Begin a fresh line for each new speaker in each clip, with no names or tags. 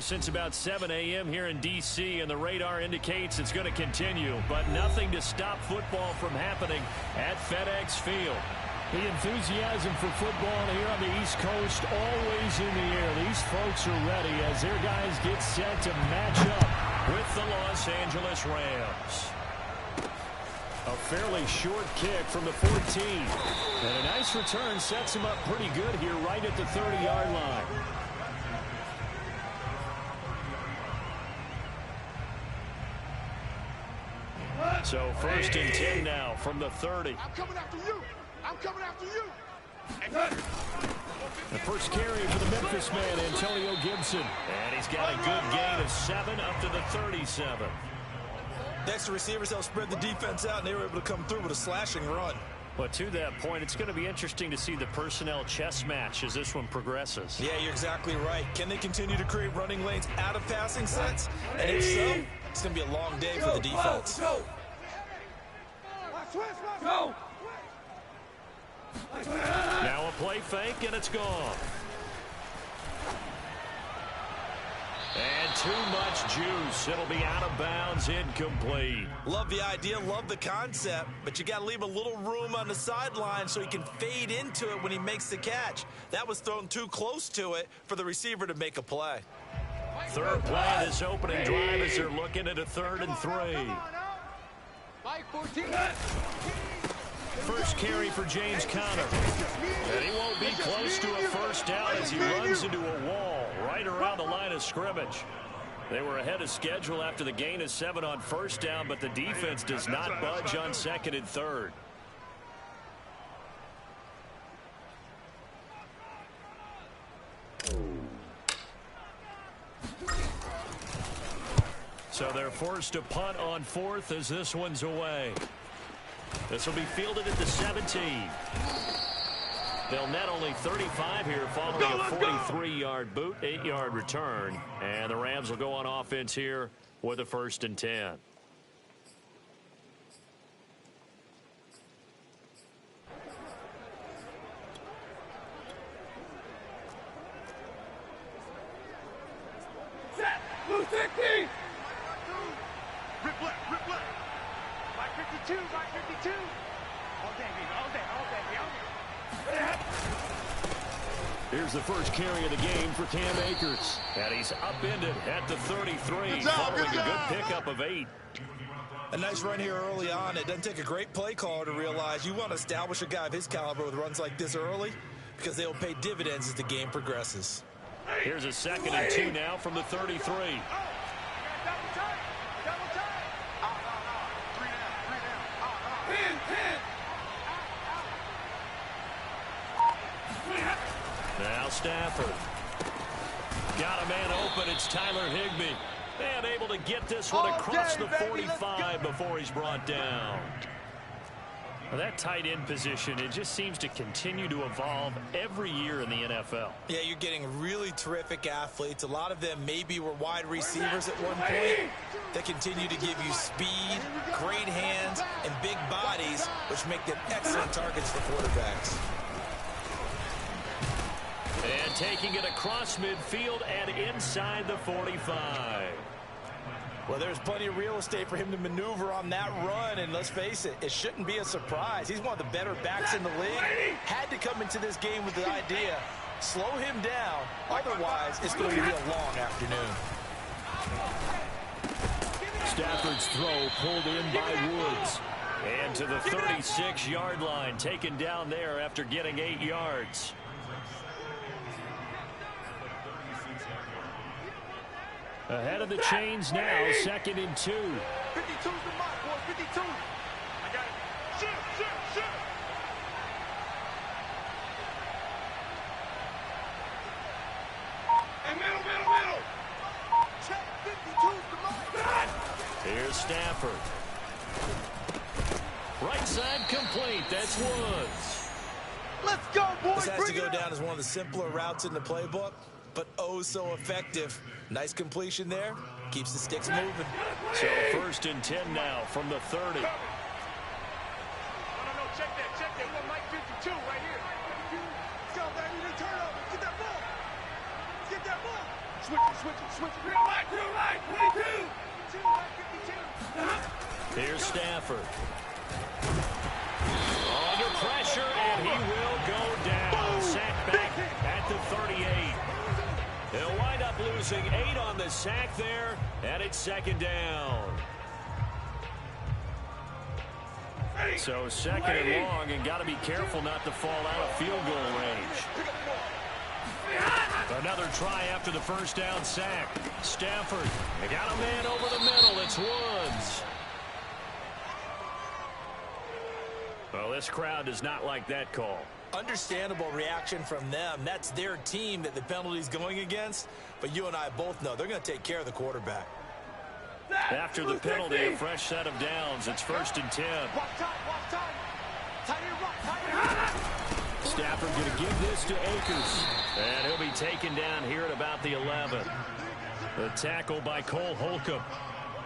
since about 7 a.m. here in D.C., and the radar indicates it's going to continue, but nothing to stop football from happening at FedEx Field.
The enthusiasm for football here on the East Coast always in the air. These folks are ready as their guys get set to match up
with the Los Angeles Rams. A fairly short kick from the 14. And a nice return sets him up pretty good here right at the 30-yard line. So first and 10 now from the 30.
I'm coming after you. I'm coming after you.
The first carry for the Memphis man, Antonio Gibson. And he's got a good gain of 7 up to the 37.
Next to receivers, they'll spread the defense out, and they were able to come through with a slashing run.
But to that point, it's going to be interesting to see the personnel chess match as this one progresses.
Yeah, you're exactly right. Can they continue to create running lanes out of passing sets? And if so, it's going to be a long day for the defense.
Go.
Now a play fake, and it's gone. And too much juice. It'll be out of bounds, incomplete.
Love the idea, love the concept, but you got to leave a little room on the sideline so he can fade into it when he makes the catch. That was thrown too close to it for the receiver to make a play.
Third play of this opening drive as they're looking at a 3rd and 3.
Mike 14.
First carry for James Conner. And he won't be close to a first down as he runs into a wall right around the line of scrimmage. They were ahead of schedule after the gain of 7 on first down, but the defense does not budge on 2nd and 3rd. So they're forced to punt on 4th as this one's away. This will be fielded at the 17. They'll net only 35 here following a 43-yard boot, 8-yard return. And the Rams will go on offense here with a 1st and 10.
Set. Blue 60. Rip left. Mike 52. All day, baby. All day.
Here's the first carry of the game for Cam Akers. And he's upended at the 33, following a good pickup of 8.
A nice run here early on. It doesn't take a great play caller to realize you want to establish a guy of his caliber with runs like this early because they will pay dividends as the game progresses.
Here's a 2nd and 2 now from the 33.
Double time. Three down. 10.
Now Stafford. Got a man open. It's Tyler Higbee. And able to get this one across the 45 before he's brought down. Well, that tight end position, it just seems to continue to evolve every year in the NFL.
Yeah, you're getting really terrific athletes. A lot of them maybe were wide receivers at one point. They continue to give you speed, great hands, and big bodies, which make them excellent targets for quarterbacks.
And taking it across midfield and inside the 45.
Well, there's plenty of real estate for him to maneuver on that run, and let's face it, it shouldn't be a surprise. He's one of the better backs in the league. Had to come into this game with the idea, slow him down, otherwise it's going to be a long afternoon.
Stafford's throw pulled in by Woods. And to the 36-yard line, taken down there after getting 8 yards. Ahead of the chains now, 2nd and 2.
52's the mark, boy. 52. I got it. Shoot. And middle. Check. 52's the mark.
Here's Stafford. Right side complete. That's Woods.
Let's go, boys.
This has to go down as one of the simpler routes in the playbook, but oh so effective. Nice completion there. Keeps the sticks moving.
So 1st and 10 now from the 30.
No, check that. We got Mike 52 right here. Let's go, baby. They turn over. Get that ball. Switch. Right, 22.
Here's Stafford. Under pressure, and he will go down. Sack back at the 38. He'll wind up losing 8 on the sack there, and it's second down. So second and long, and got to be careful not to fall out of field goal range. Another try after the first down sack. Stafford, they got a man over the middle. It's Woods. Well, this crowd does not like that call.
Understandable reaction from them. That's their team that the penalty's going against. But you and I both know they're going to take care of the quarterback.
After the penalty, a fresh set of downs. It's 1st and 10. Stafford going to give this to Akers. And he'll be taken down here at about the 11. The tackle by Cole Holcomb.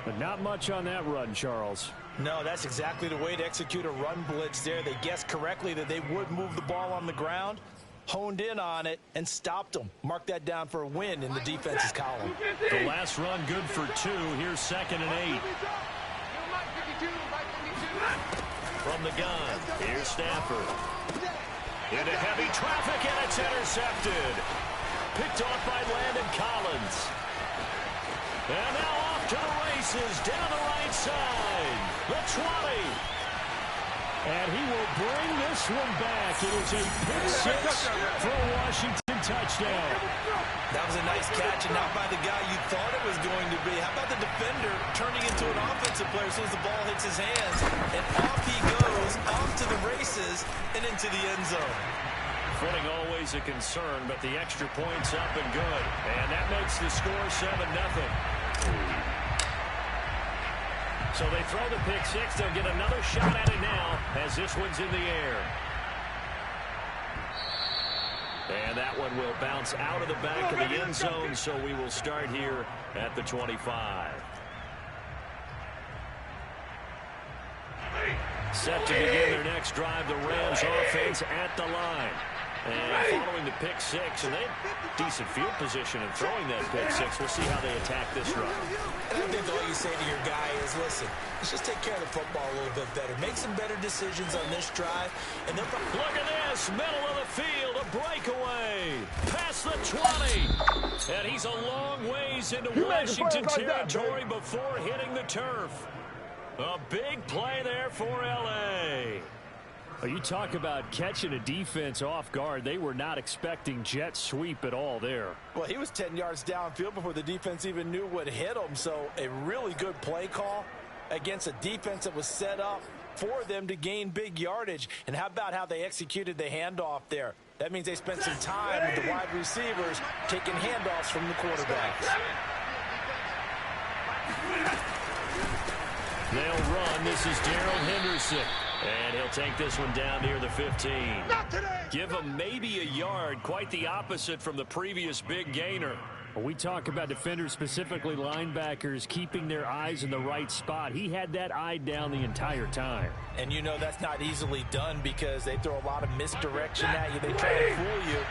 But not much on that run, Charles.
No, that's exactly the way to execute a run blitz there. They guessed correctly that they would move the ball on the ground, honed in on it, and stopped them. Mark that down for a win in the defense's column.
The last run good for 2. Here's 2nd and 8. From the gun, here's Stafford. Into heavy traffic, and it's intercepted. Picked off by Landon Collins. And now off to the races, down the right side. The 20.
And he will bring this one back. It is a pick 6 for a Washington touchdown.
That was a nice catch, and not by the guy you thought it was going to be. How about the defender turning into an offensive player as soon as the ball hits his hands? And off he goes, off to the races, and into the end zone.
Footing always a concern, but the extra point's up and good. And that makes the score 7-0. So they throw the pick 6. They'll get another shot at it now as this one's in the air. And that one will bounce out of the back of the end zone, so we will start here at the 25. Set to begin their next drive, the Rams offense at the line. And following the pick 6, and they have decent field position in throwing that pick 6. We'll see how they attack this run.
And I think all you say to your guy is, listen, let's just take care of the football a little bit better. Make some better decisions on this drive. And then
look at this, middle of the field, a breakaway. Past the 20. And he's a long ways into Washington territory before hitting the turf. A big play there for L.A.
Well, you talk about catching a defense off guard. They were not expecting jet sweep at all there.
Well, he was 10 yards downfield before the defense even knew what hit him. So a really good play call against a defense that was set up for them to gain big yardage. And how about how they executed the handoff there? That means they spent some time with the wide receivers taking handoffs from the quarterbacks.
They'll run. This is Darrell Henderson. And he'll take this one down near the 15. Give him maybe a yard. Quite the opposite from the previous big gainer.
Well, we talk about defenders, specifically linebackers, keeping their eyes in the right spot. He had that eye down the entire time.
And you know that's not easily done because they throw a lot of misdirection at you. They try to fool you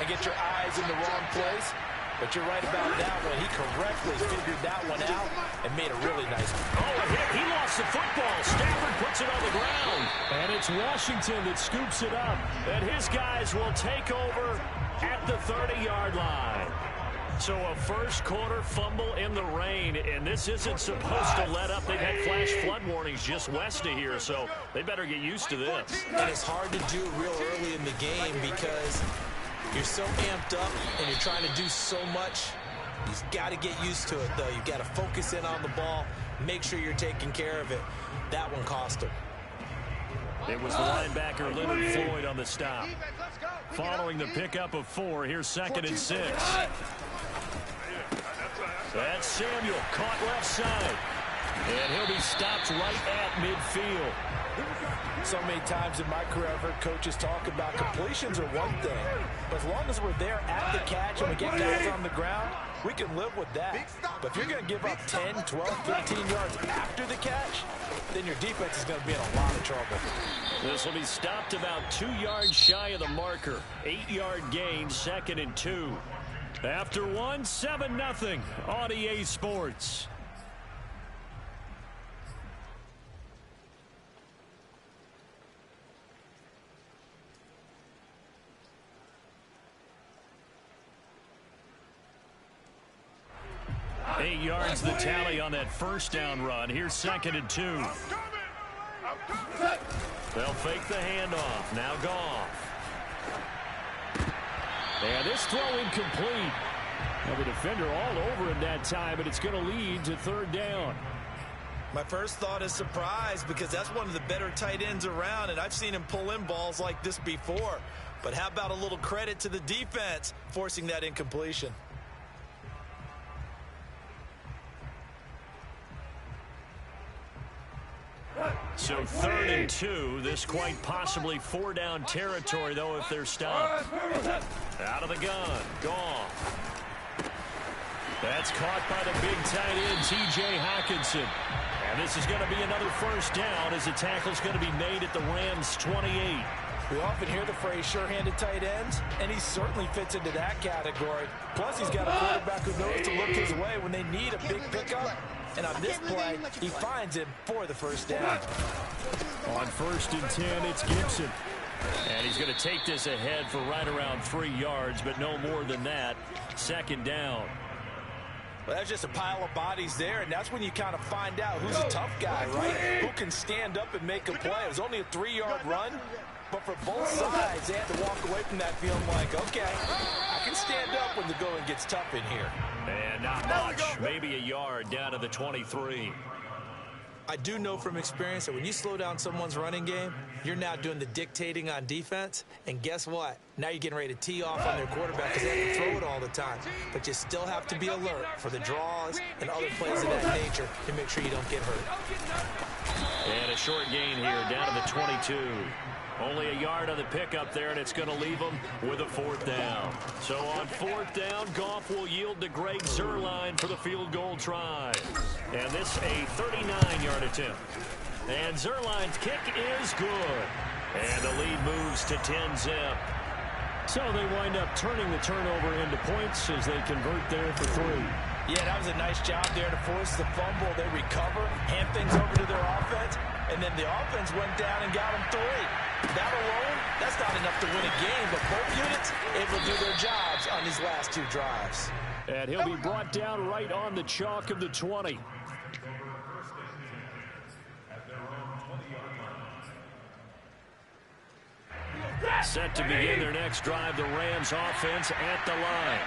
and get your eyes in the wrong place. But you're right about that one. He correctly figured that one out and made a really nice one.
Oh, a hit. He lost the football. Stafford puts it on the ground.
And it's Washington that scoops it up.
And his guys will take over at the 30-yard line. So a first quarter fumble in the rain, and this isn't supposed to let up. They've had flash flood warnings just west of here, so they better get used to this.
And it's hard to do real early in the game because you're so amped up and you're trying to do so much. You've got to get used to it, though. You've got to focus in on the ball, make sure you're taking care of it. That one cost him.
It was the linebacker Leonard Floyd on the stop. Following the pickup of 4, here's 2nd and 6. That's Samuel, caught left side. And he'll be stopped right at midfield.
So many times in my career I've heard coaches talk about completions are one thing, but as long as we're there at the catch and we get guys on the ground, we can live with that. But if you're going to give up 10, 12, 15 yards after the catch, then your defense is going to be in a lot of trouble.
This will be stopped about 2 yards shy of the marker. 8-yard gain, 2nd and 2.
After one, 7-0 on EA Sports. Eight yards the tally on that first down run. Here's 2nd and 2. They'll fake the handoff. Now Goff. And this throw incomplete. Now the defender all over him that time, but it's going to lead to 3rd down.
My first thought is surprise, because that's one of the better tight ends around, and I've seen him pull in balls like this before. But how about a little credit to the defense forcing that incompletion?
So 3rd and 2. This quite possibly 4-down territory, though, if they're stopped. Out of the gun. Goff. That's caught by the big tight end, T.J. Hockenson. And this is going to be another 1st down as the tackle's going to be made at the Rams' 28.
We often hear the phrase sure-handed tight ends, and he certainly fits into that category. Plus, he's got a quarterback who knows to look his way when they need a big pickup. And on this play, he finds him for the 1st down.
On 1st and 10, it's Gibson. And he's going to take this ahead for right around 3 yards, but no more than that. 2nd down.
Well, that's just a pile of bodies there, and that's when you kind of find out who's a tough guy, right? Who can stand up and make a play. It was only a 3-yard run, but for both sides, they had to walk away from that feeling like, okay, I can stand up when the going gets tough in here.
And not much, maybe a yard down to the 23.
I do know from experience that when you slow down someone's running game, you're now doing the dictating on defense. And guess what? Now you're getting ready to tee off on their quarterback because they have to throw it all the time. But you still have to be alert for the draws and other plays of that nature to make sure you don't get hurt.
And a short gain here down to the 22. Only a yard on the pickup there, and it's going to leave them with a 4th down. So on 4th down, Goff will yield to Greg Zuerlein for the field goal try. And this a 39-yard attempt. And Zuerlein's kick is good. And the lead moves to 10-zip. So they wind up turning the turnover into points as they convert there for 3.
Yeah, that was a nice job there to force the fumble. They recover, hand things over to their offense, and then the offense went down and got them 3. That alone, that's not enough to win a game, but both units able to do their jobs on these last 2 drives.
And he'll be brought down right on the chalk of the 20. Set to begin their next drive, the Rams offense at the line.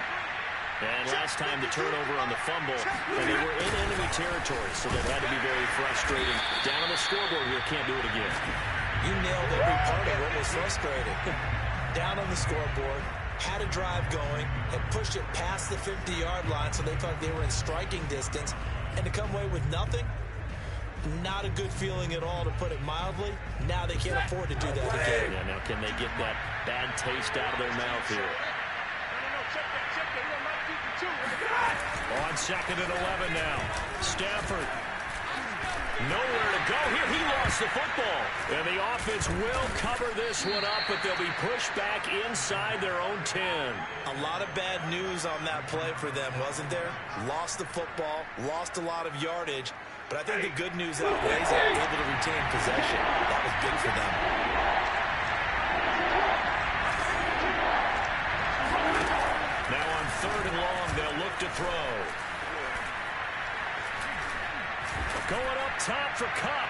And last time the turnover on the fumble, and they were in enemy territory, so that had to be very frustrating. Down on the scoreboard here, can't do it again.
You nailed every part of what was frustrating. Down on the scoreboard, had a drive going, had pushed it past the 50-yard line, so they thought they were in striking distance, and to come away with nothing, not a good feeling at all, to put it mildly. Now they can't afford to do that again.
Yeah, now can they get that bad taste out of their mouth here? On 2nd and 11 now. Stafford. Nowhere to go here. He lost the football. And the offense will cover this one up, but they'll be pushed back inside their own 10.
A lot of bad news on that play for them, wasn't there? Lost the football, lost a lot of yardage, but I think the good news outweighs it. Able to retain possession. That was big for them.
Now on 3rd and long, they'll look to throw. Going up top for Kupp.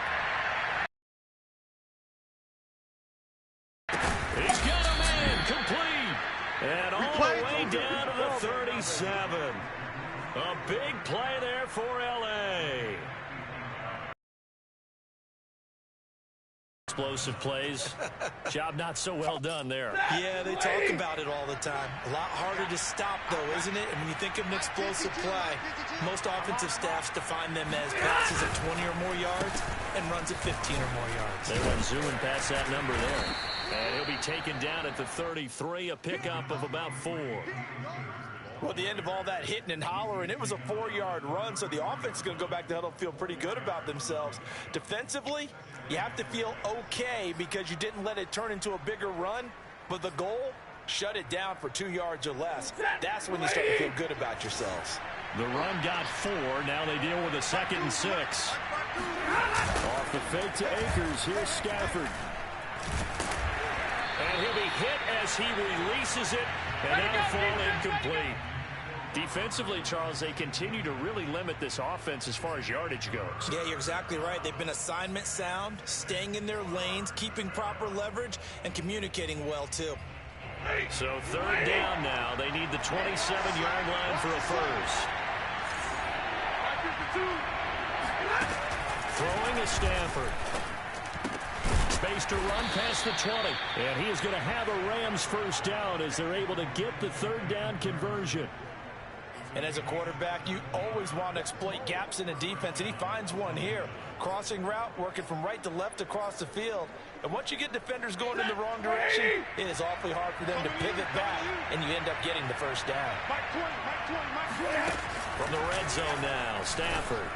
He's got a man complete. And all the way down to the 37. A big play there for L.A. Explosive plays. Job not so well done there.
Yeah, they talk about it all the time. A lot harder to stop, though, isn't it? And when you think of an explosive play, most offensive staffs define them as passes of 20 or more yards and runs of 15 or more yards.
They went zooming past that number there. And he'll be taken down at the 33, a pickup of about 4.
Well, at the end of all that hitting and hollering, it was a 4-yard run, so the offense is going to go back to huddle, feel pretty good about themselves. Defensively, you have to feel okay because you didn't let it turn into a bigger run, but the goal shut it down for 2 yards or less. That's when you start to feel good about yourselves.
The run got 4. Now they deal with a 2nd and 6. Off the fake to Akers. Here's Stafford. And he'll be hit as he releases it. And that'll fall incomplete. Defensively, Charles, they continue to really limit this offense as far as yardage goes.
Yeah, you're exactly right. They've been assignment sound, staying in their lanes, keeping proper leverage, and communicating well, too.
So 3rd down now. They need the 27-yard line for a first. Throwing is Stafford. Space to run past the 20. And he is going to have a Rams first down as they're able to get the 3rd down conversion.
And as a quarterback, you always want to exploit gaps in the defense, and he finds one here. Crossing route, working from right to left across the field. And once you get defenders going in the wrong direction, it is awfully hard for them to pivot back, and you end up getting the first down.
From the red zone now, Stafford.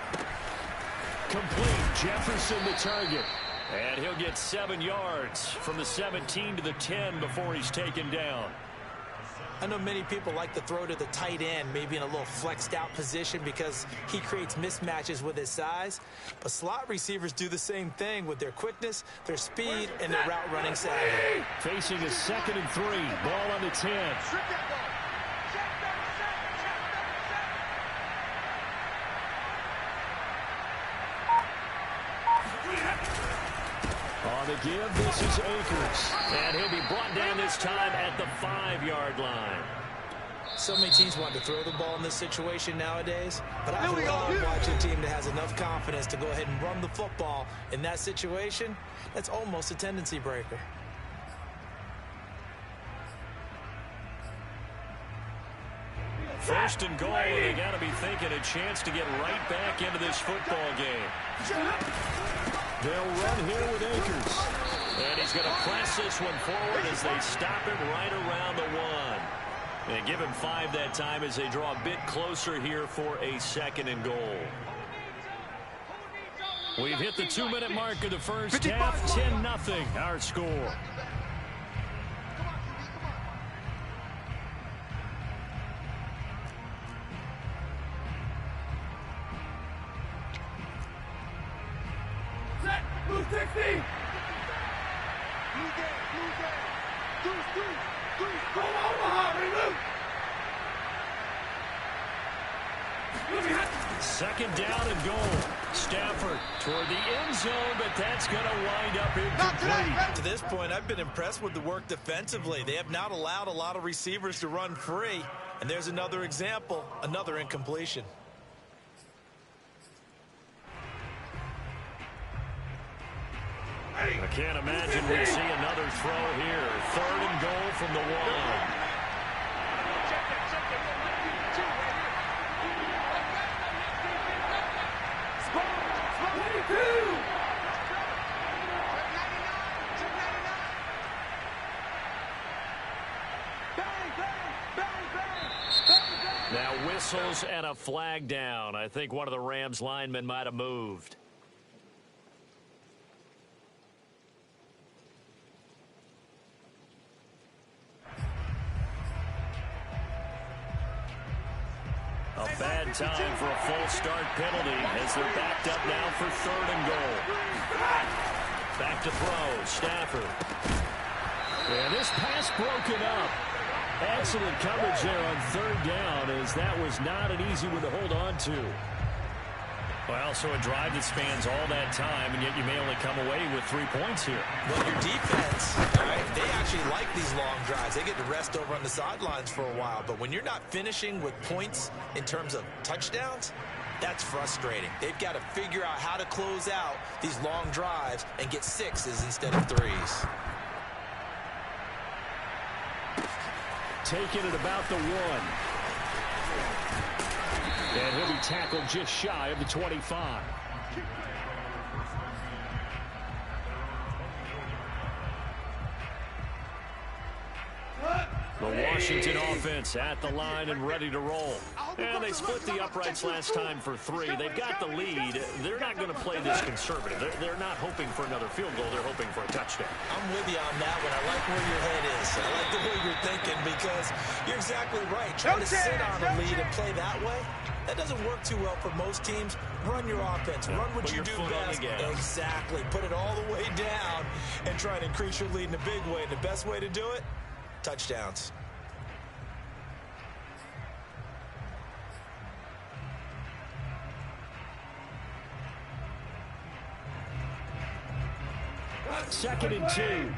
Complete. Jefferson the target. And he'll get 7 yards from the 17 to the 10 before he's taken down.
I know many people like to throw to the tight end, maybe in a little flexed out position because he creates mismatches with his size. But slot receivers do the same thing with their quickness, their speed, and their route running savvy.
Facing a 2nd and 3. Ball on the 10. On the give, this is Akers. And he'll be brought down this time at the 5-yard line.
So many teams want to throw the ball in this situation nowadays, but I love watching a team that has enough confidence to go ahead and run the football. In that situation, that's almost a tendency breaker.
First and goal, and they got to be thinking a chance to get right back into this football game. They'll run here with Akers. And he's going to press this one forward as they stop him right around the 1. And give him 5 that time as they draw a bit closer here for a 2nd and goal. We've hit the 2-minute mark of the first half. 10-0 our score. Second down and goal. Stafford toward the end zone, but that's going to wind up incomplete.
To this point, I've been impressed with the work defensively. They have not allowed a lot of receivers to run free. And there's another example, another incompletion.
I can't imagine we'd see another throw here. 3rd and goal from the 1. Now whistles and a flag down. I think one of the Rams linemen might have moved. A bad time for a false start penalty as they're backed up now for 3rd and goal. Back to throw, Stafford. And this pass broken up. Excellent coverage there on 3rd down as that was not an easy one to hold on to. Well, so a drive that spans all that time, and yet you may only come away with 3 points here.
Well, your defense, all right, they actually like these long drives. They get to rest over on the sidelines for a while. But when you're not finishing with points in terms of touchdowns, that's frustrating. They've got to figure out how to close out these long drives and get 6s instead of 3s.
Taking it about the 1. And he'll be tackled just shy of the 25. The 1 Washington offense at the line and ready to roll. And they split the uprights last time for 3. They've got the lead. They're not going to play this conservative. They're not hoping for another field goal. They're hoping for a touchdown.
I'm with you on that one. I like where your head is. I like the way you're thinking because you're exactly right. Trying to sit on a lead and play that way, that doesn't work too well for most teams. Run your offense. Run what you do best. Exactly. Put it all the way down and try and increase your lead in a big way. And the best way to do it, touchdowns.
Second and 2.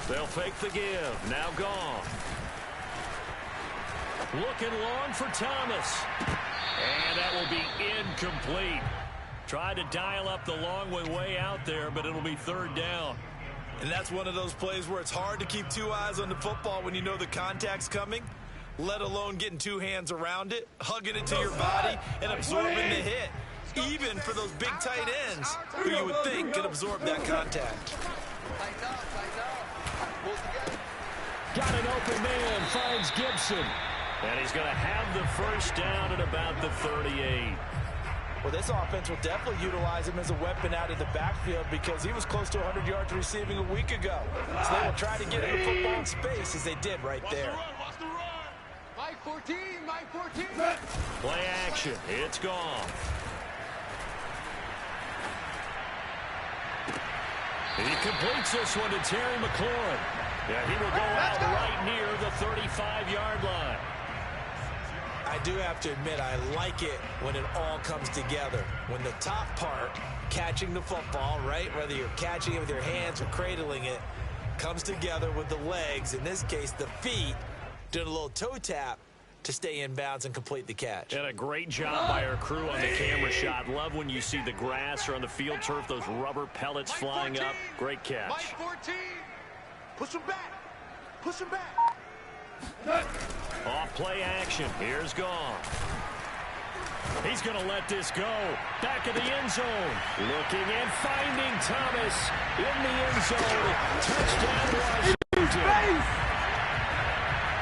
They'll fake the give. Now gone. Looking long for Thomas. And that will be incomplete. Tried to dial up the long one way out there, but it'll be 3rd down.
And that's one of those plays where it's hard to keep 2 eyes on the football when you know the contact's coming, let alone getting 2 hands around it, hugging it to your body, and absorbing the hit. Even for those big tight ends who you would think could absorb that contact.
Got an open man, finds Gibson. And he's going to have the first down at about the 38.
Well, this offense will definitely utilize him as a weapon out of the backfield because he was close to 100 yards receiving a week ago. So they will try to get him the football in space as they did right there.
Mike 14, Mike 14.
Play action. It's gone. He completes this one to Terry McLaurin. Yeah, he will go out right near the 35-yard line.
I do have to admit, I like it when it all comes together. When the top part, catching the football, right, whether you're catching it with your hands or cradling it, comes together with the legs, in this case the feet, doing a little toe tap to stay in bounds and complete the catch.
And a great job by our crew on the camera shot. Love when you see the grass or on the field turf, those rubber pellets flying up. Great catch.
Mike 14. Push him back. Push him back.
Off play action. Here's gone. He's going to let this go. Back of the end zone. Looking and finding Thomas in the end zone. Touchdown Washington.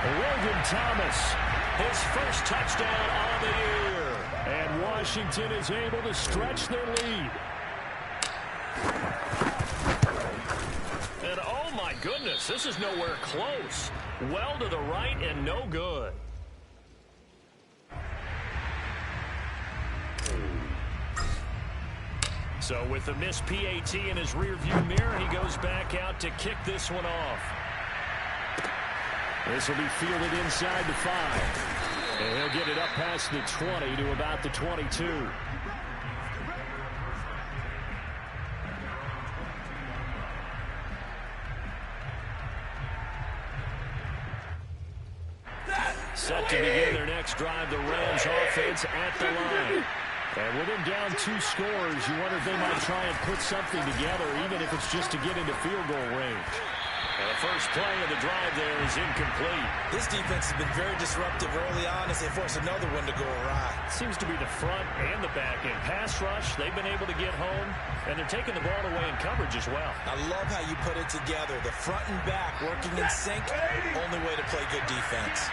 Logan Thomas, his first touchdown on the year. And Washington is able to stretch their lead. And oh my goodness, this is nowhere close. Well to the right and no good. So with the missed PAT in his rearview mirror, he goes back out to kick this one off. This will be fielded inside the 5. And he'll get it up past the 20 to about the 22. Set to begin their next drive, the Rams offense at the line. And with him down 2 scores, you wonder if they might try and put something together, even if it's just to get into field goal range. And the first play of the drive there is incomplete.
This defense has been very disruptive early on as they force another one to go awry.
Seems to be the front and the back end. Pass rush, they've been able to get home, and they're taking the ball away in coverage as well.
I love how you put it together. The front and back working in sync, only way to play good defense.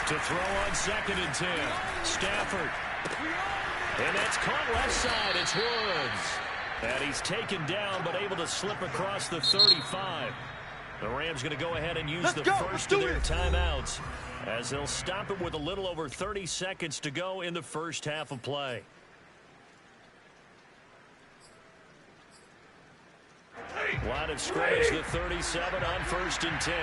To throw on 2nd and 10. Stafford. And that's caught left side. It's Woods. And he's taken down, but able to slip across the 35. The Rams going to go ahead and use the first of their timeouts as they'll stop it with a little over 30 seconds to go in the first half of play. Line of scrimmage, the 37 on 1st and 10.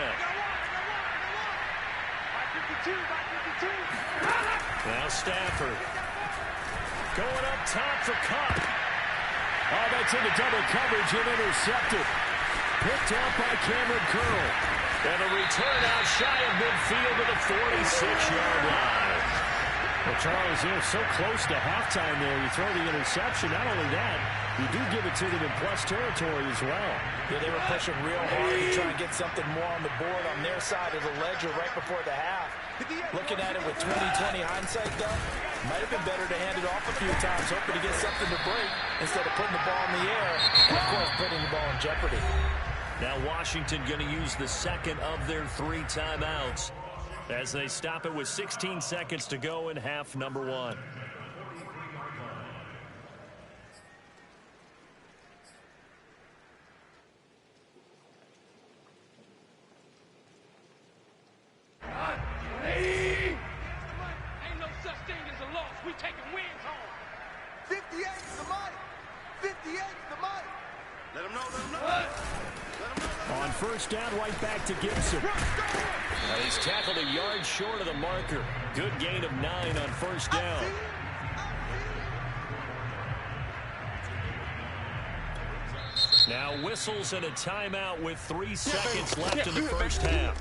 Now Stafford. Going up top for Cup. Oh, that's into double coverage and intercepted. Picked up by Cameron Curl. And a return out shy of midfield to the 46-yard line. Well, Charles, so close to halftime there. You throw the interception. Not only that, You do give it to them in plus territory as well.
Yeah, they were pushing real hard to try and get something more on the board on their side of the ledger right before the half. Looking at it with 20/20 hindsight, though, might have been better to hand it off a few times, hoping to get something to break instead of putting the ball in the air and, of course, putting the ball in jeopardy.
Now Washington going to use the second of their 3 timeouts as they stop it with 16 seconds to go in half number 1.
Ain't no such thing as a loss. We taking wins home. 58's the money. 58's the money. Let them know, let them know. Let them know.
On first down, right back to Gibson.
He's tackled a yard short of the marker. Good gain of 9 on first down. Now whistles and a timeout with 3 seconds left in the first half.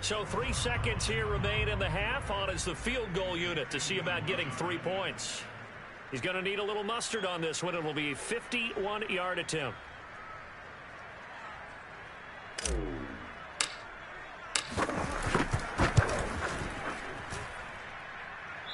So 3 seconds here remain in the half. On is the field goal unit to see about getting 3 points. He's going to need a little mustard on this one. It will be a 51-yard attempt.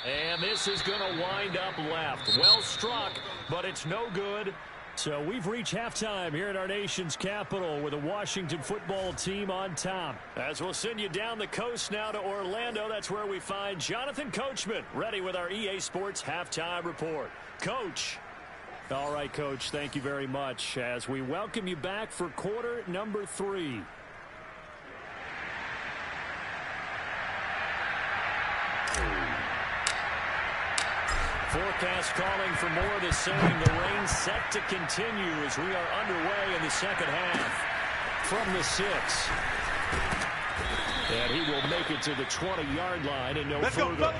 And this is going to wind up left. Well struck, but it's no good.
So we've reached halftime here in our nation's capital with the Washington football team on top.
As we'll send you down the coast now to Orlando, that's where we find Jonathan Coachman ready with our EA Sports halftime report. Coach.
All right, Coach, thank you very much as we welcome you back for quarter number 3.
Forecast calling for more of the same. The rain set to continue as we are underway in the second half.
From the 6. And he will make it to the 20-yard line and no further.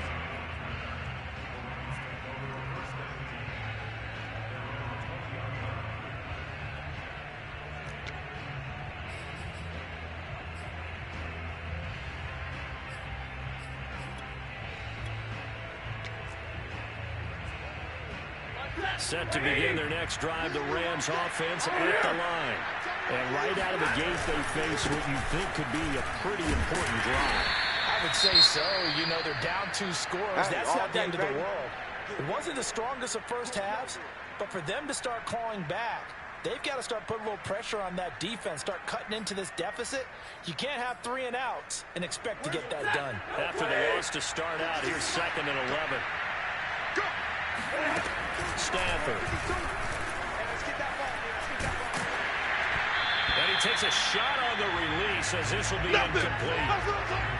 Set to begin their next drive, the Rams offense at the line.
And right out of the gate, they face what you think could be a pretty important drive.
I would say so. You know, they're down 2 scores. That's not the end of the world. It wasn't the strongest of first halves, but for them to start clawing back, they've got to start putting a little pressure on that defense, start cutting into this deficit. You can't have 3 and outs and expect to get that done.
After the loss to start out, here's 2nd and 11. Stafford. And he takes a shot on the release as this will be incomplete.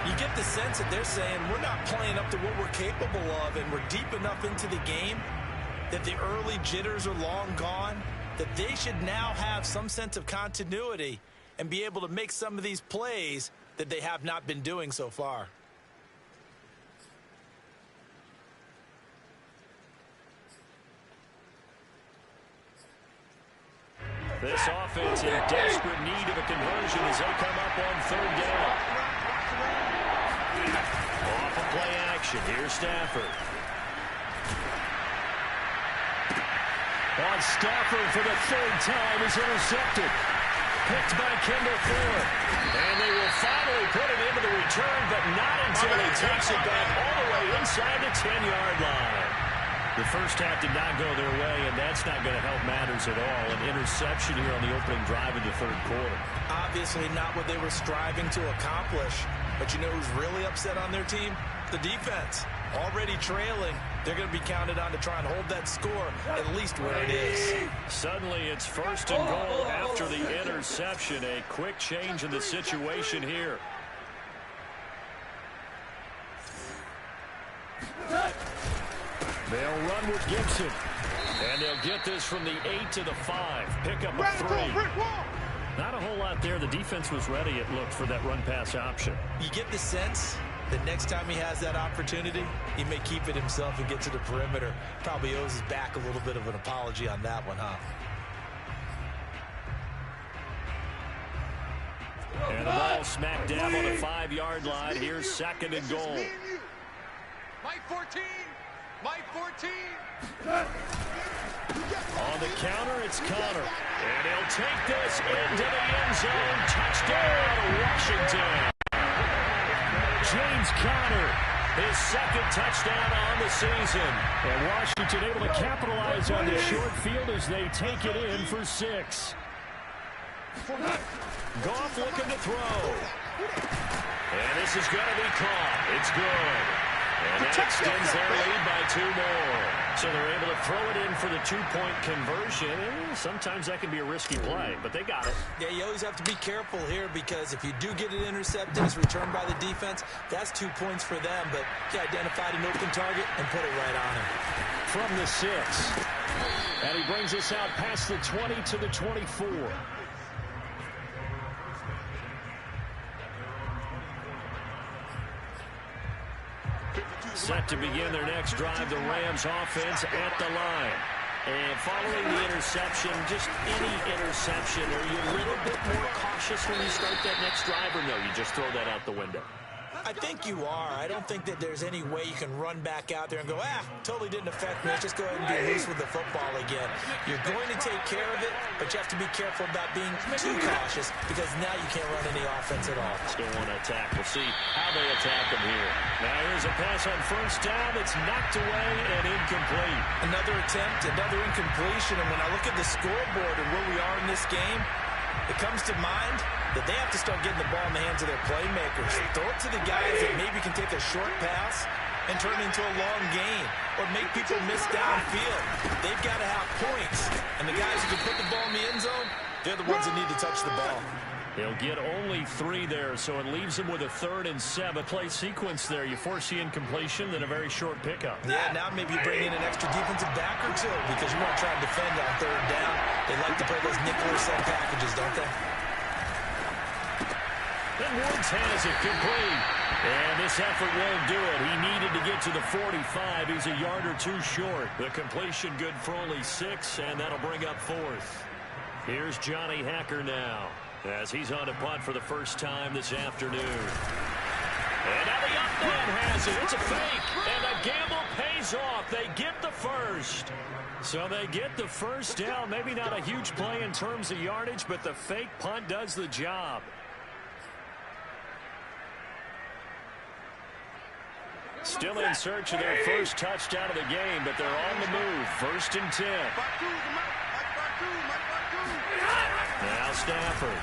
You get the sense that they're saying we're not playing up to what we're capable of, and we're deep enough into the game that the early jitters are long gone, that they should now have some sense of continuity and be able to make some of these plays that they have not been doing so far.
This offense in desperate need of a conversion as they come up on 3rd down. Off of play action. Here's Stafford.
On Stafford for the 3rd time is intercepted. Picked by Kendall Ford.
And they will finally put it into the return, but not until he takes it back all the way inside the 10-yard line. The first half did not go their way, and that's not going to help matters at all. An interception here on the opening drive of the 3rd quarter.
Obviously not what they were striving to accomplish. But you know who's really upset on their team? The defense. Already trailing. They're going to be counted on to try and hold that score at least where it is.
Suddenly it's 1st and goal after the interception. A quick change in the situation here.
They'll run with Gibson.
And they'll get this from the 8 to the 5. Pick up a 3. Not a whole lot there. The defense was ready, it looked, for that run-pass option.
You get the sense that next time he has that opportunity, he may keep it himself and get to the perimeter. Probably owes his back a little bit of an apology on that one, huh?
And the ball smacked down on the 5-yard line. Here's second and goal.
Mike 14. Mike 14.
On the counter, it's Connor. And he'll take this into the end zone. Touchdown, Washington. James Conner, his second touchdown on the season. And Washington able to capitalize on the short field as they take it in for 6. Goff looking to throw. And this is going to be caught. It's good. And that extends their lead by 2 more. So they're able to throw it in for the 2-point conversion. And sometimes that can be a risky play, but they got it.
Yeah, you always have to be careful here because if you do get it intercepted, it's returned by the defense. That's 2 points for them, but he identified an open target and put it right on him.
From the 6. And he brings us out past the 20 to the 24. Set to begin their next drive, the Rams offense at the line. And following the interception, just any interception, are you a little bit more cautious when you start that next drive, or no, you just throw that out the window?
I think you are. I don't think that there's any way you can run back out there and go, totally didn't affect me. Let's just go ahead and be loose with the football again. You're going to take care of it, but you have to be careful about being too cautious because now you can't run any offense at all.
Still want to attack. We'll see how they attack them here. Now here's a pass on first down. It's knocked away and incomplete.
Another attempt, another incompletion, and when I look at the scoreboard and where we are in this game, it comes to mind that they have to start getting the ball in the hands of their playmakers. Throw it to the guys that maybe can take a short pass and turn it into a long gain or make people miss downfield. They've got to have points. And the guys who can put the ball in the end zone, they're the ones that need to touch the ball.
They'll get only 3 there, so it leaves them with a 3rd and 7. Play sequence there. You force the incompletion, then a very short pickup.
Yeah, now maybe you bring in an extra defensive back or 2 because you want to try and defend on 3rd down. They like to play those nickel or set packages, don't they?
And Woods has it complete. And this effort won't do it. He needed to get to the 45. He's a yard or 2 short. The completion good for only 6, and that'll bring up 4th. Here's Johnny Hacker now as he's on a punt for the first time this afternoon. And now the up man has it. It's a fake. And the gamble pays off. They get the first. So they get the first down. Maybe not a huge play in terms of yardage, but the fake punt does the job. Still in search of their first touchdown of the game, but they're on the move. 1st and 10. Now Stafford.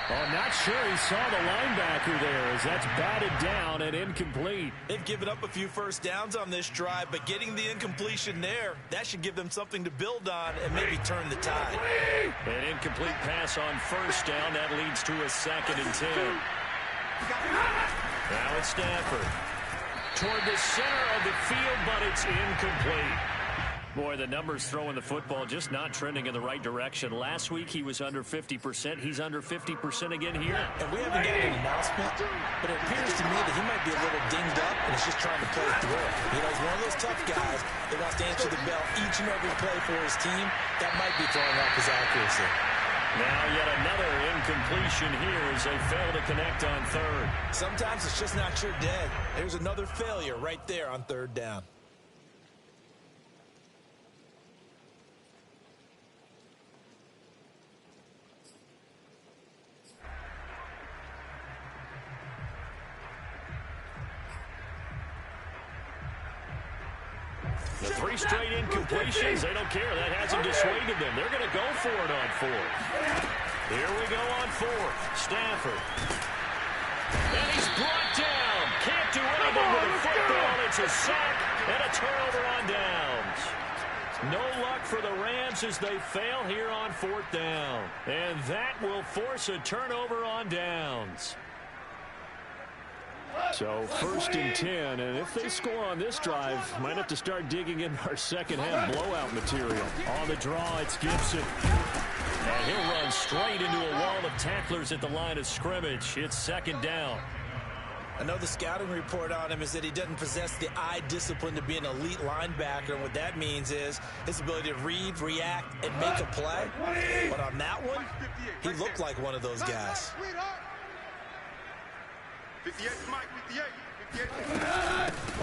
Oh, not sure he saw the linebacker there as that's batted down and incomplete.
They've given up a few first downs on this drive, but getting the incompletion there, that should give them something to build on and maybe turn the tide.
An incomplete pass on first down. That leads to a 2nd and 10. Now it's Stafford. Toward the center of the field, but it's incomplete. Boy, the numbers throwing the football just not trending in the right direction. Last week he was under 50%. He's under 50% again here.
And we haven't gotten an announcement, but it appears to me that he might be a little dinged up and is just trying to play through it. You know, he's one of those tough guys that wants to answer the bell each and every play for his team. That might be throwing off his accuracy.
Now yet another incompletion here as they fail to connect on 3rd.
Sometimes it's just not your day. There's another failure right there on 3rd down.
The 3 straight incompletions, they don't care. That hasn't dissuaded them. They're going to go for it on 4th. Here we go on 4th. Stafford. And he's brought down. Can't do anything with a football. It's a sack and a turnover on downs. No luck for the Rams as they fail here on 4th down. And that will force a turnover on downs. So 1st and 10, and if they score on this drive, might have to start digging in our second half blowout material. On the draw, it's Gibson. And he'll run straight into a wall of tacklers at the line of scrimmage. It's 2nd down.
I know the scouting report on him is that he doesn't possess the eye discipline to be an elite linebacker. And what that means is his ability to read, react, and make a play. But on that one, he looked like one of those guys.
58, Mike, 58.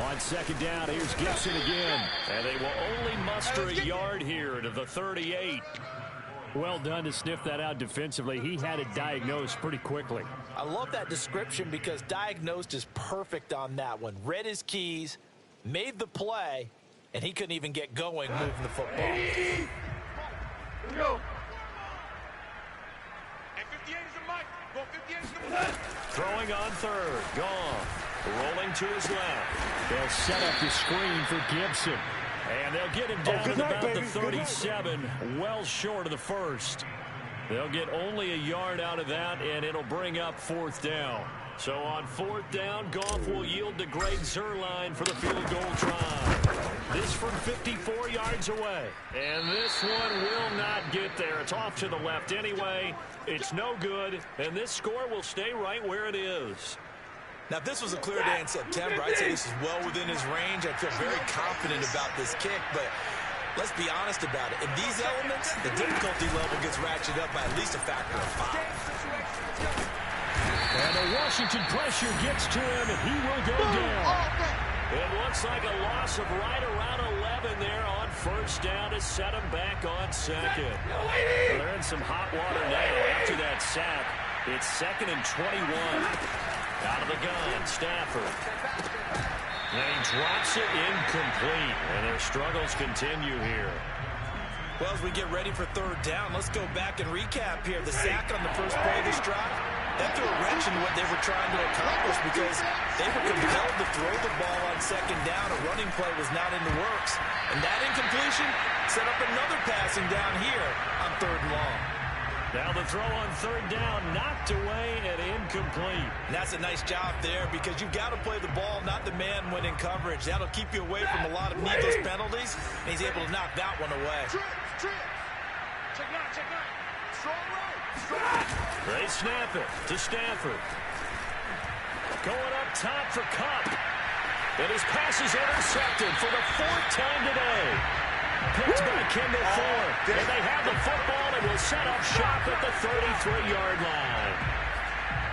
On second down, here's Gibson again. And they will only muster a yard here to the 38.
Well done to sniff that out defensively. He had it diagnosed pretty quickly.
I love that description because diagnosed is perfect on that one. Read his keys, made the play, and he couldn't even get going moving the football.
Here we go. And 58 is the mic. Go 58 is the mic.
Throwing on third. Goff. Rolling to his left.
They'll set up the screen for Gibson.
And they'll get him down to about the 37, well short of the first. They'll get only a yard out of that, and it'll bring up fourth down. So on fourth down, Goff will yield to Greg Zuerlein for the field goal try. This from 54 yards away. And this one will not get there. It's off to the left anyway. It's no good, and this score will stay right where it is.
Now, if this was a clear day in September, I'd say this is well within his range. I feel very confident about this kick, but let's be honest about it. In these elements, the difficulty level gets ratcheted up by at least a factor of 5.
And the Washington pressure gets to him, and he will go down.
It looks like a loss of right around 11 there on first down to set him back on second. Well, they're in some hot water now after that sack. It's 2nd and 21. Out of the gun, Stafford. And he drops it incomplete, and their struggles continue here.
Well, as we get ready for third down, let's go back and recap here. The sack on the first play of this drive, that threw a wrench into what they were trying to accomplish because they were compelled to throw the ball on second down. A running play was not in the works. And that incompletion set up another passing down here on third and long.
Now the throw on third down, knocked away and incomplete.
And that's a nice job there because you've got to play the ball, not the man when in coverage. That'll keep you away from a lot of needless penalties, and he's able to knock that one away.
Check nine. Strong right.
They snap it to Stafford. Going up top for Kupp. And his pass is intercepted for the 4th time today. Picked by Kendall Ford. And they have the football and will set up shop at the 33-yard line.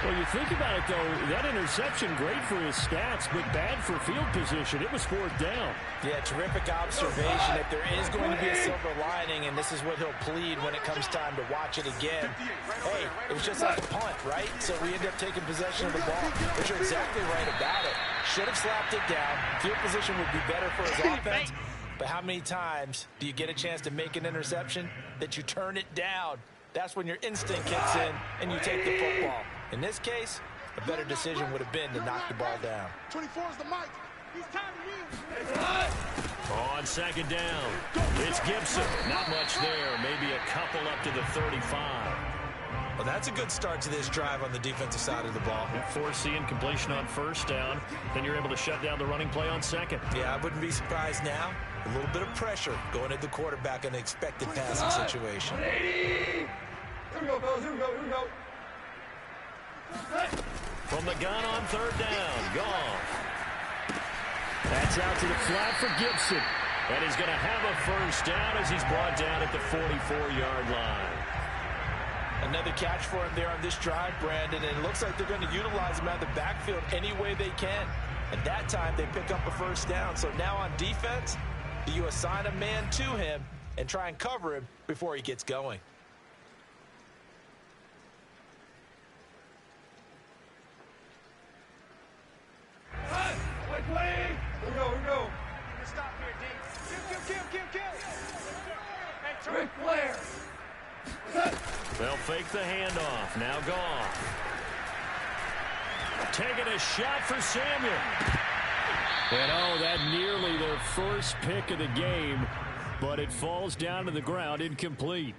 Well, you think about it, though, that interception, great for his stats, but bad for field position. It was 4th down.
Yeah, terrific observation. If there is going to be a silver lining, and this is what he'll plead when it comes time to watch it again, hey, it was just like a punt, right? So we end up taking possession of the ball. But you're exactly right about it. Should have slapped it down. Field position would be better for his offense. But how many times do you get a chance to make an interception that you turn it down? That's when your instinct kicks in and you take the football. In this case, a better decision would have been to knock the ball down.
24 is the mic. He's time to win.
On second down, it's Gibson. Not much there. Maybe a couple up to the 35.
Well, that's a good start to this drive on the defensive side of the ball.
Foreseeing completion on first down. Then you're able to shut down the running play on second.
Yeah, I wouldn't be surprised now. A little bit of pressure going at the quarterback in the expected passing situation.
Here we go, fellas. Here we go.
From the gun on third down, Goff.
That's out to the flat for Gibson.
And he's going to have a first down as he's brought down at the 44-yard line.
Another catch for him there on this drive, Brandon, and it looks like they're going to utilize him out of the backfield any way they can. And that time, they pick up a first down. So now on defense, do you assign a man to him and try and cover him before he gets going?
Here we go. Stop here, D. Kill. Hey, Ric Flair.
They'll fake the handoff. Now Goff. Taking a shot for Samuel.
And that nearly their first pick of the game, but it falls down to the ground incomplete.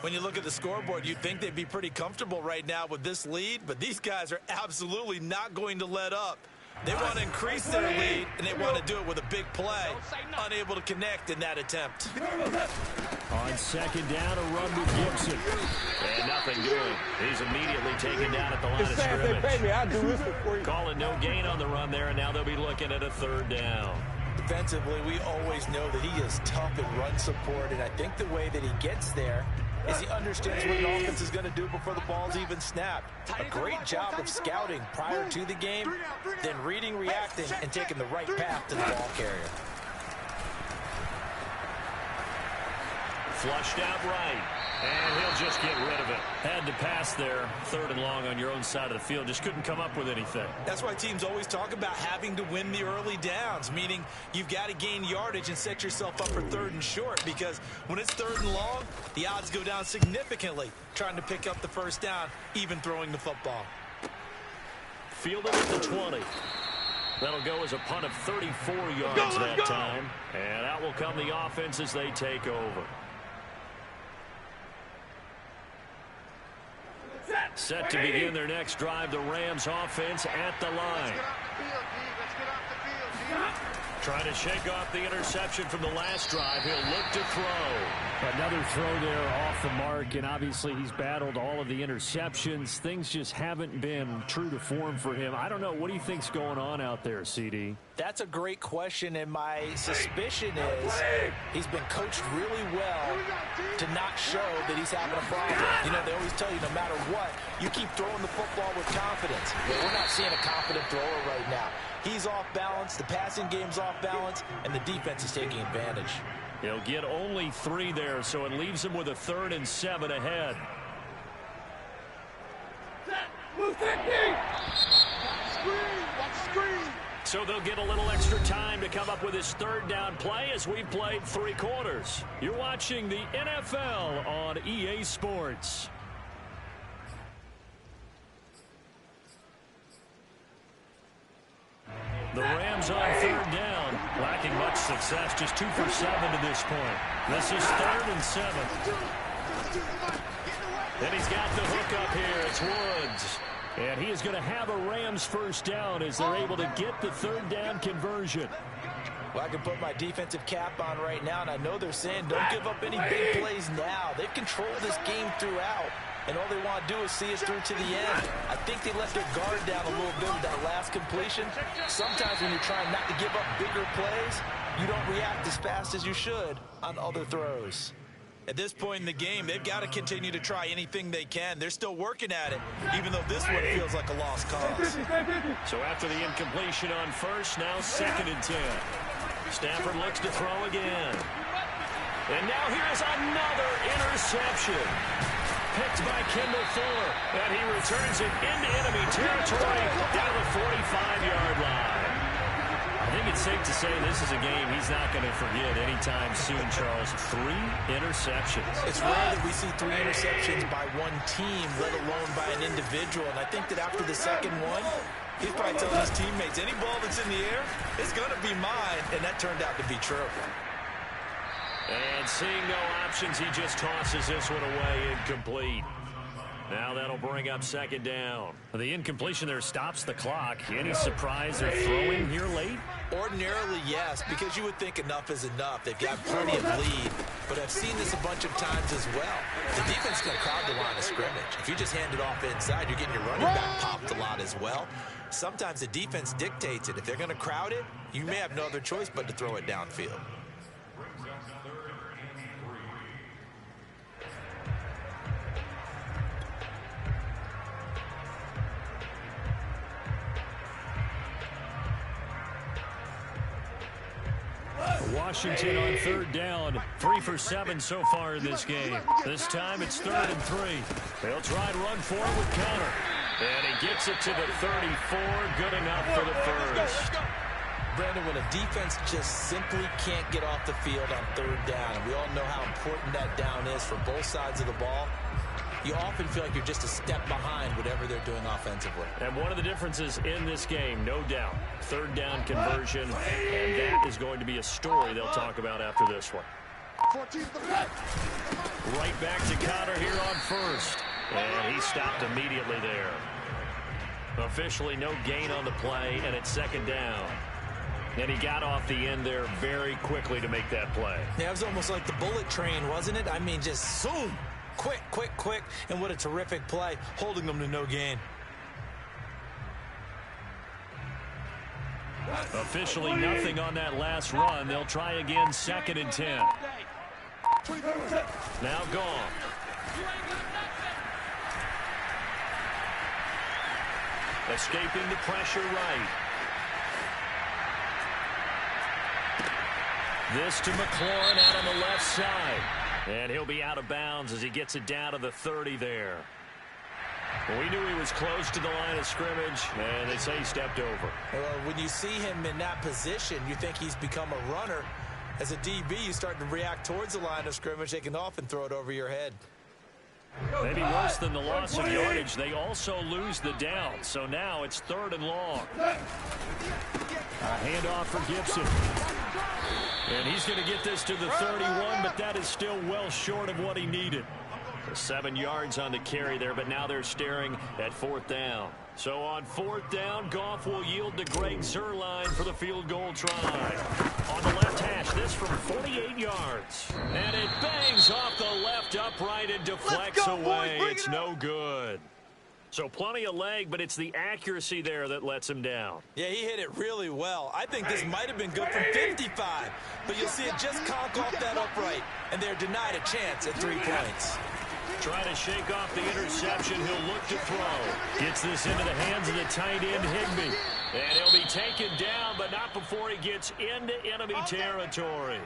When you look at the scoreboard, you'd think they'd be pretty comfortable right now with this lead, but these guys are absolutely not going to let up. They want to increase their lead, and they want to do it with a big play. Unable to connect in that attempt.
On second down, a run with Gibson.
And nothing doing. He's immediately taken down at the line of scrimmage.
Pay me, I'll do this for you.
Calling no gain on the run there, and now they'll be looking at a third down.
Defensively, we always know that he is tough in run support, and I think the way that he gets there is he understands what an offense is going to do before the ball's even snapped. A great job of scouting prior to the game, then reading, reacting, and taking the right path to the ball carrier.
Flushed out right, and he'll just get rid of it.
Had to pass there, third and long on your own side of the field. Just couldn't come up with anything.
That's why teams always talk about having to win the early downs, meaning you've got to gain yardage and set yourself up for third and short, because when it's third and long, the odds go down significantly trying to pick up the first down, even throwing the football.
Fielded at the 20. That'll go as a punt of 34 yards that time. And out will come the offense as they take over. Set to begin their next drive, the Rams offense at the line. Trying to shake off the interception from the last drive. He'll look to throw.
Another throw there off the mark, and obviously he's battled all of the interceptions. Things just haven't been true to form for him. I don't know. What do you think's going on out there, CD?
That's a great question, and my suspicion is he's been coached really well to not show that he's having a problem. You know, they always tell you no matter what, you keep throwing the football with confidence. But we're not seeing a confident thrower right now. He's off balance, the passing game's off balance, and the defense is taking advantage.
He'll get only 3 there, so it leaves him with a 3rd and 7 ahead. So they'll get a little extra time to come up with his 3rd down play as we've played 3 quarters. You're watching the NFL on EA Sports. The Rams on 3rd down, lacking much success, just 2 for 7 to this point. This is 3rd and 7. And he's got the hook up here. It's Woods. And he is going to have a Rams first down as they're able to get the 3rd down conversion.
Well, I can put my defensive cap on right now, and I know they're saying don't give up any big plays now. They've controlled this game throughout, and all they want to do is see us through to the end. I think they let their guard down a little bit with that last completion. Sometimes when you're trying not to give up bigger plays, you don't react as fast as you should on other throws. At this point in the game, they've got to continue to try anything they can. They're still working at it, even though this one feels like a lost cause.
So after the incompletion on first, now 2nd and 10. Stafford looks to throw again. And now here's another interception. Picked by Kendall Fuller. And he returns it into enemy territory down the 45-yard line. I think it's safe to say this is a game he's not going to forget anytime soon, Charles. 3 interceptions.
It's rare that we see 3 interceptions by one team, let alone by an individual. And I think that after the second one, he's probably telling his teammates, any ball that's in the air, it's going to be mine. And that turned out to be true.
And seeing no options, he just tosses this one away incomplete. Now that'll bring up 2nd down.
The incompletion there stops the clock. Any surprise they're throwing here late?
Ordinarily, yes, because you would think enough is enough. They've got plenty of lead, but I've seen this a bunch of times as well. The defense is going to crowd the line of scrimmage. If you just hand it off inside, you're getting your running back popped a lot as well. Sometimes the defense dictates it. If they're going to crowd it, you may have no other choice but to throw it downfield.
Washington on 3rd down. 3 for 7 so far in this game. This time it's 3rd and 3.
They'll try and run for it with Connor. And he gets it to the 34. Good enough for the first.
Brandon, when a defense just simply can't get off the field on 3rd down, and we all know how important that down is for both sides of the ball, you often feel like you're just a step behind whatever they're doing offensively.
And one of the differences in this game, no doubt, 3rd down conversion, and that is going to be a story they'll talk about after this one. Right back to Connor here on first. And he stopped immediately there. Officially no gain on the play, and it's 2nd down. And he got off the end there very quickly to make that play.
Yeah, it was almost like the bullet train, wasn't it? I mean, just zoom. Quick, quick, quick. And what a terrific play, holding them to no gain.
Officially nothing on that last run. They'll try again, 2nd and 10. Now gone. Escaping the pressure right. This to McLaurin out on the left side. And he'll be out of bounds as he gets it down to the 30 there. Well, we knew he was close to the line of scrimmage, and they say he stepped over.
Well, when you see him in that position, you think he's become a runner. As a DB, you start to react towards the line of scrimmage. They can often throw it over your head.
Maybe worse than the loss of yardage, they also lose the down. So now it's 3rd and long. A handoff for Gibson. And he's going to get this to the 31, but that is still well short of what he needed. 7 yards on the carry there, but now they're staring at 4th down. So on 4th down, Goff will yield to Greg Zuerlein for the field goal try. On the left hash, this from 48 yards. And it bangs off the left upright and deflects away. It's no good. So plenty of leg, but it's the accuracy there that lets him down.
Yeah, he hit it really well. I think this might have been good from 55. But you'll see it just conk off that upright, and they're denied a chance at 3 points.
Trying to shake off the interception. He'll look to throw. Gets this into the hands of the tight end, Higbee. And he'll be taken down, but not before he gets into enemy territory.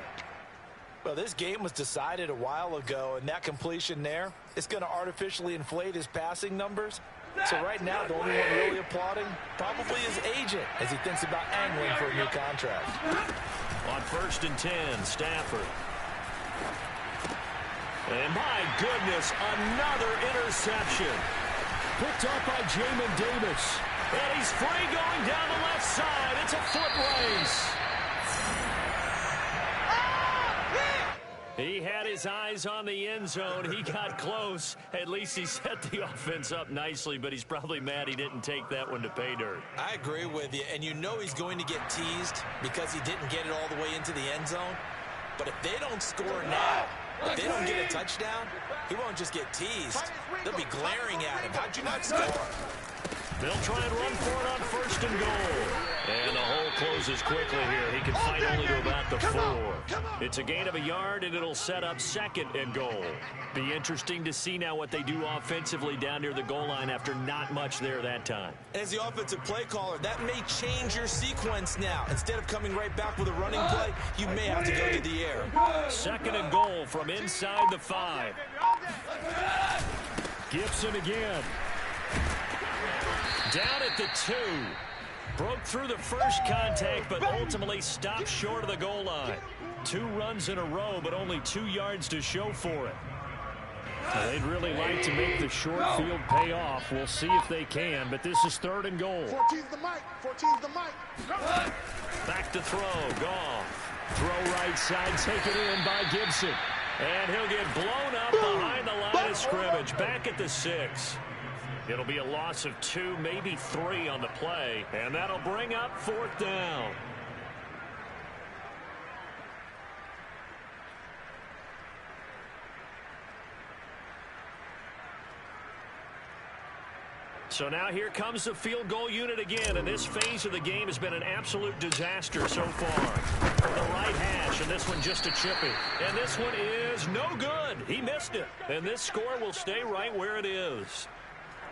Well, this game was decided a while ago, and that completion there is going to artificially inflate his passing numbers. So right now, the only one really applauding probably his agent as he thinks about angling for a new contract.
On 1st and 10, Stafford. And my goodness, another interception. Picked up by Jamin Davis. And he's free going down the left side. It's a foot race. He had his eyes on the end zone. He got close. At least he set the offense up nicely, but he's probably mad he didn't take that one to pay dirt.
I agree with you, and you know he's going to get teased because he didn't get it all the way into the end zone. But if they don't score now, if they don't get a touchdown, he won't just get teased. They'll be glaring at him. How'd you not score?
They'll try and run for it on 1st and goal. And the hole closes quickly here. He can fight only to about the 4. It's a gain of a yard, and it'll set up 2nd and goal. Be interesting to see now what they do offensively down near the goal line after not much there that time.
As the offensive play caller, that may change your sequence now. Instead of coming right back with a running play, you may have to go to the air.
2nd and goal from inside the 5. Gibson again. Down at the 2. Broke through the first contact, but ultimately stopped short of the goal line. 2 runs in a row, but only 2 yards to show for it. They'd really like to make the short field pay off. We'll see if they can, but this is 3rd and goal.
14's the mic. 14's the mic.
Back to throw. Goff. Throw right side, taken in by Gibson. And he'll get blown up behind the line of scrimmage. Back at the 6. It'll be a loss of 2, maybe 3 on the play, and that'll bring up 4th down. So now here comes the field goal unit again, and this phase of the game has been an absolute disaster so far. The right hash, and this one just a chippy. And this one is no good. He missed it, and this score will stay right where it is.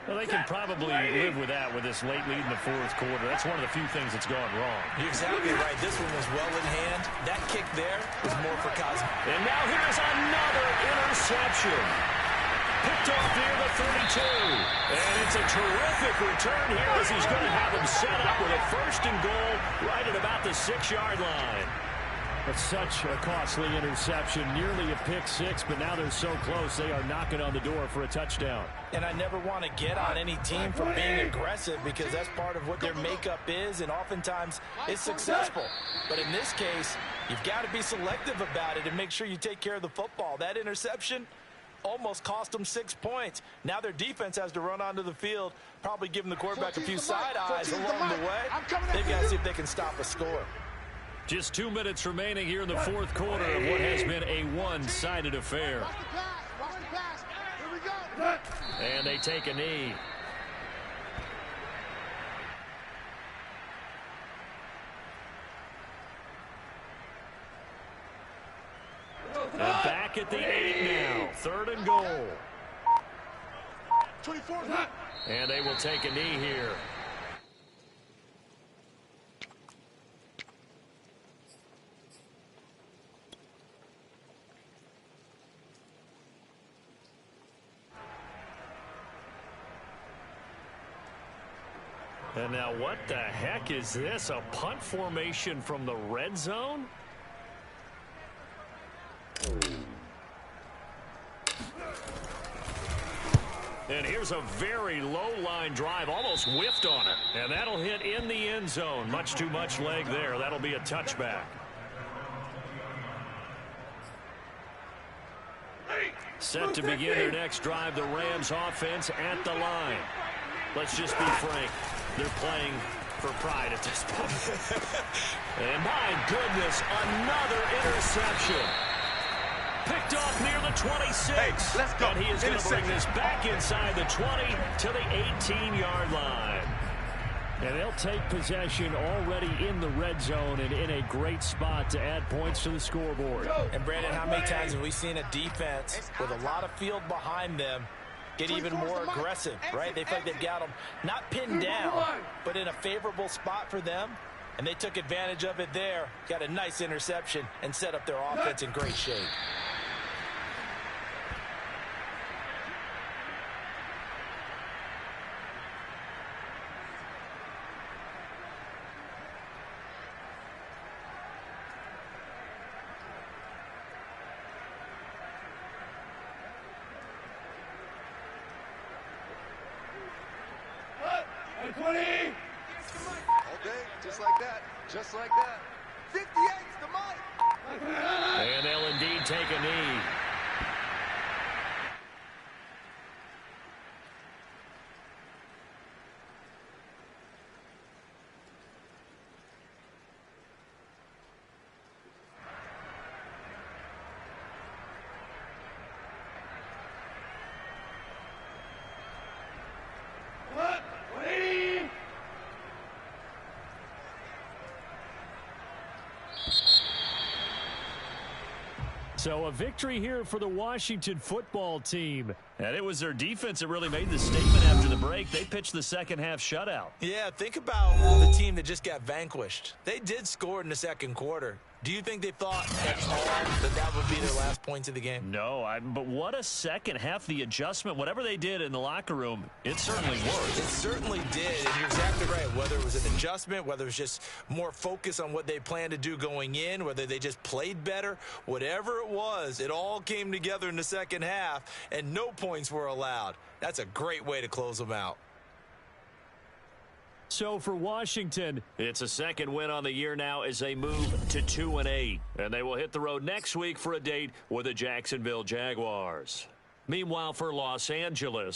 Well, they can probably live with that with this late lead in the 4th quarter. That's one of the few things that's gone wrong.
You're exactly right. This one was well in hand. That kick there was more for Cosmo.
And now here's another interception. Picked off near the 32. And it's a terrific return here as he's going to have him set up with a 1st and goal right at about the 6-yard line. That's such a costly interception, nearly a pick 6, but now they're so close they are knocking on the door for a touchdown.
And I never want to get on any team for being aggressive because that's part of what their makeup is, and oftentimes it's successful. But in this case, you've got to be selective about it and make sure you take care of the football. That interception almost cost them 6 points. Now their defense has to run onto the field, probably giving the quarterback a few side eyes along the way. They've got to see if they can stop a score.
Just 2 minutes remaining here in the fourth quarter of what has been a one-sided affair.
Watch the pass. Watch the pass. Here we go.
And they take a knee. And back at the 8 now. 3rd and goal.
24.
And they will take a knee here. And now what the heck is this? A punt formation from the red zone? And here's a very low line drive, almost whiffed on it. And that'll hit in the end zone. Much too much leg there. That'll be a touchback. Set to begin their next drive, the Rams offense at the line. Let's just be frank. They're playing for pride at this point. And my goodness, another interception. Picked off near the 26.
Hey, let's go.
And he is going to bring this back inside the 20 to the 18-yard line. And they'll take possession already in the red zone and in a great spot to add points to the scoreboard.
And Brandon, how many times have we seen a defense with a lot of field behind them get even more aggressive, right? They feel like they've got them not pinned down, but in a favorable spot for them. And they took advantage of it there, got a nice interception, and set up their offense in great shape.
Just like that. 58's the mic.
And they'll indeed take a knee. So a victory here for the Washington football team. And it was their defense that really made the statement after the break. They pitched the second half shutout.
Yeah, think about the team that just got vanquished. They did score in the second quarter. Do you think they thought at all that would be their last points of the game?
No, but what a second half. The adjustment, whatever they did in the locker room, it certainly worked.
It certainly did, and you're exactly right. Whether it was an adjustment, whether it was just more focus on what they planned to do going in, whether they just played better, whatever it was, it all came together in the second half, and no points were allowed. That's a great way to close them out.
So for Washington, it's a second win on the year now as they move to 2-8. And they will hit the road next week for a date with the Jacksonville Jaguars. Meanwhile, for Los Angeles,